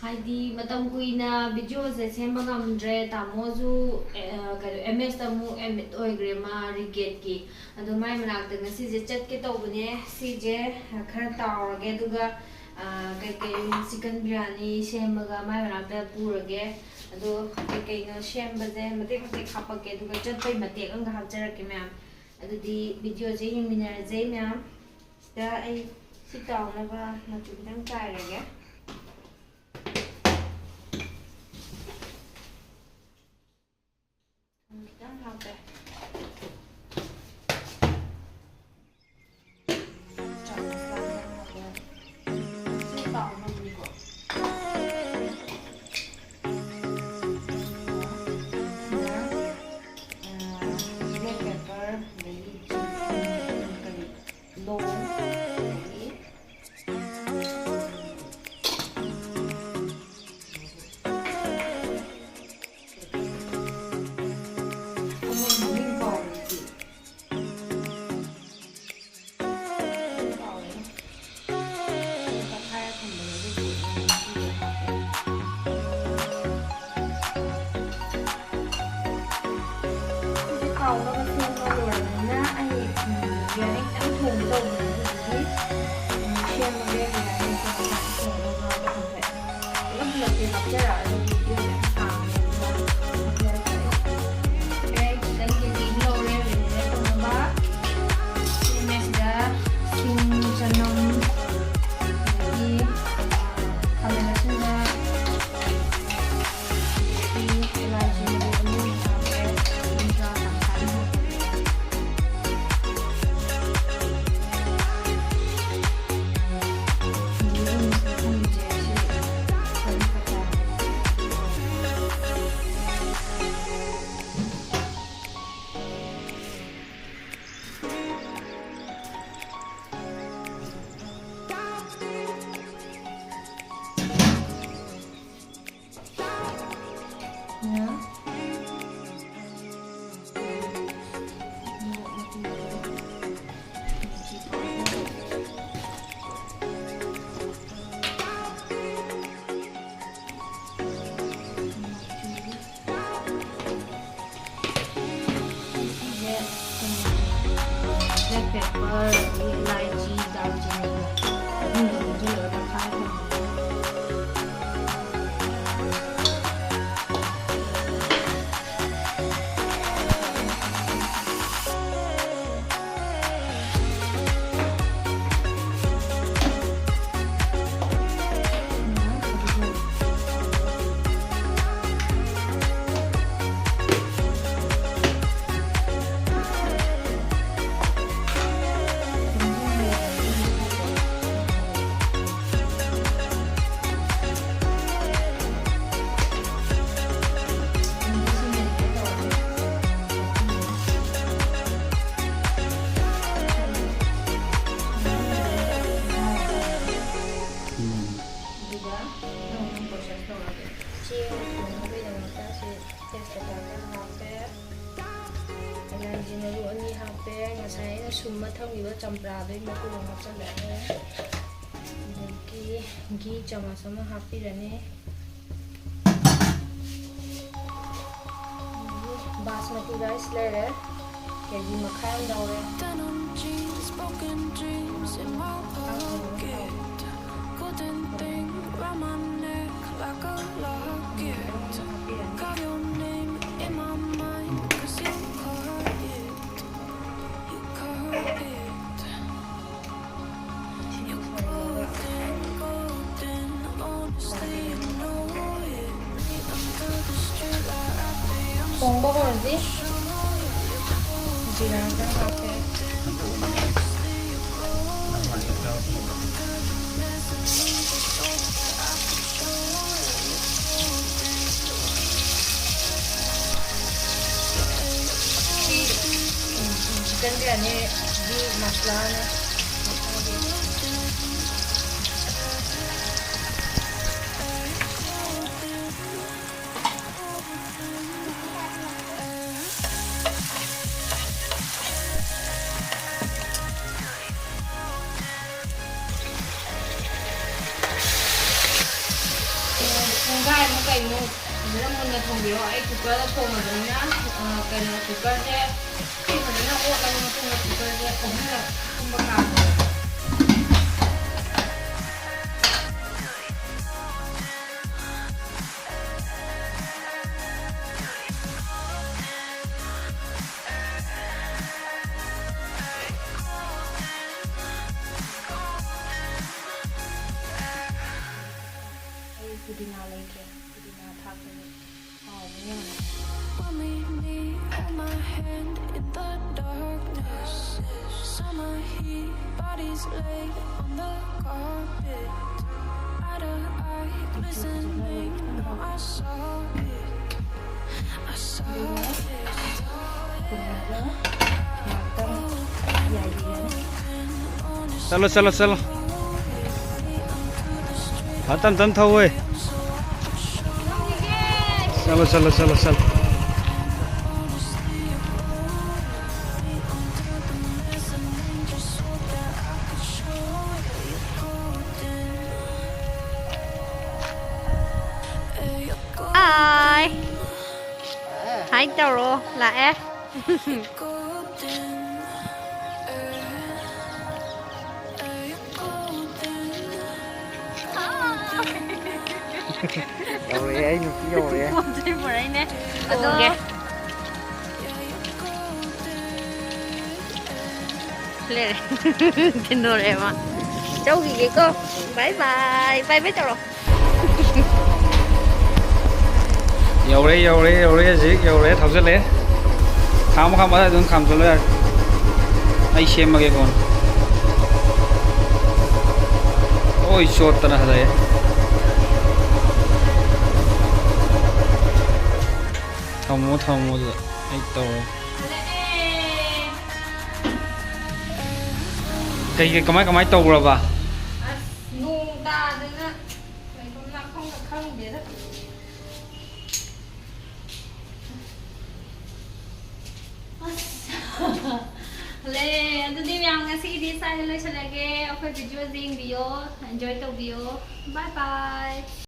ꯍꯥꯏꯗꯤ ꯃꯇꯝ ꯀꯨꯏꯅ ꯚꯤꯗꯤꯑꯣꯁꯦ ꯁꯦꯝꯕ ꯉꯝꯗ꯭ꯔꯦ ꯇꯥꯃꯣꯁꯨ ꯀꯩꯅꯣ ꯑꯦꯝ ꯑꯦꯁꯇ ꯑꯃꯨꯛ ꯑꯦꯗꯃꯤꯠ ꯑꯣꯏꯈ꯭ꯔꯦ ꯃꯥ ꯔꯤꯒꯦꯠꯀꯤ ꯑꯗꯣ ꯃꯥꯏ ꯃꯅꯥꯛꯇ ꯉꯁꯤꯁꯦ ꯆꯠꯀꯦ ꯇꯧꯕꯅꯦ ꯁꯤꯁꯦ ꯈꯔ ꯇꯥꯎꯔꯒꯦ ꯑꯗꯨꯒ ꯀꯩꯀꯩ ꯆꯤꯛꯀꯟ ꯕꯤꯔꯌꯥꯅꯤ ꯁꯦꯝꯃꯒ ꯃꯥꯏ ꯃꯅꯥꯛꯇ ꯄꯨꯔꯒꯦ ꯑꯗꯣ ꯀꯩꯀꯩꯅꯣ ꯁꯦꯝꯕꯁꯦ ꯃꯇꯦꯛ ꯃꯇꯦꯛ ꯍꯥꯞꯄꯛꯀꯦ ꯑꯗꯨꯒ ꯆꯠꯄꯩ ꯃꯇꯦꯛ ꯑꯃꯒ ꯍꯥꯞꯆꯔꯛꯀꯦ ꯃꯌꯥꯝ ꯑꯗꯨꯗꯤ ꯚꯤꯗꯤꯑꯣꯁꯦ ꯌꯦꯡꯃꯤꯟꯅꯔꯁꯦ ꯃꯌꯥꯝ ꯁꯤꯗ ꯑꯩ ꯁꯤ ꯇꯥꯎꯅꯕ ꯃꯆꯨ ꯈꯤꯇꯪ ꯆꯥꯏꯔꯒꯦ खितंग हापे ब्लैक पेपर इलायची दालचीनी मुझे रखा है ꯁꯨꯝꯃ ꯊꯝꯈꯤꯕ ꯆꯝꯄ꯭ꯔꯥꯗꯨꯒꯤ ꯃꯀꯨ ꯑꯃ ꯍꯥꯞꯆꯤꯜꯂꯛꯑꯦ ꯑꯗꯒꯤ ꯘꯤ ꯆꯃꯁ ꯑꯃ ꯍꯥꯞꯄꯤꯔꯅꯤ बासमती राइस लेरे केजी मखान दौरे Pombo hori जीरा हापे चिकन बिरयानी भी मसला है ꯑꯃꯨꯛ ꯀꯩꯃꯨꯛ ꯐꯖꯅ ꯃꯨꯟꯅ ꯊꯣꯡꯕꯤꯌꯣ ꯑꯩ ꯀꯨꯀꯔꯗ ꯊꯣꯡꯉꯕꯅꯤꯅ ꯀꯩꯅꯣ ꯀꯨꯀꯔꯁꯦ ꯐꯖꯅ ꯑꯣꯠꯂꯕ ꯃꯇꯨꯡꯗ ꯀꯨꯀꯔꯁꯦ ꯑꯍꯨꯝꯂꯛ ꯀꯨꯝꯕ ꯀꯥꯝꯃꯦ Pudina later. Pudina thakni. Oh, yeah. Mommy, me, hold my hand in the darkness. Summer heat, bodies lay on the carpet. Eye to eye, glistening. No, I saw it. I saw it. चलो चलो चलो हाँ तन तन था वो चलो चलो चलो चलो Hi. Hi Taro, là em. rồi ấy rồi ấy Chơi vào đây nè. Ok. Lên. Trên đồ đẹp mà. Cháu gì vậy cô? Bye bye. Bye bye Taro. dầu đấy gì dầu đấy tháo ra lấy khám khám ở đây khám cho lấy ai xem mà cái con ôi short tana đây thằng mua rồi ai tao cái cái tàu rồi bà Nung ta đấy á. Mày không biết đó. Lê, today we are going to see this side. Let's go. Okay, video, enjoy the video. Bye bye.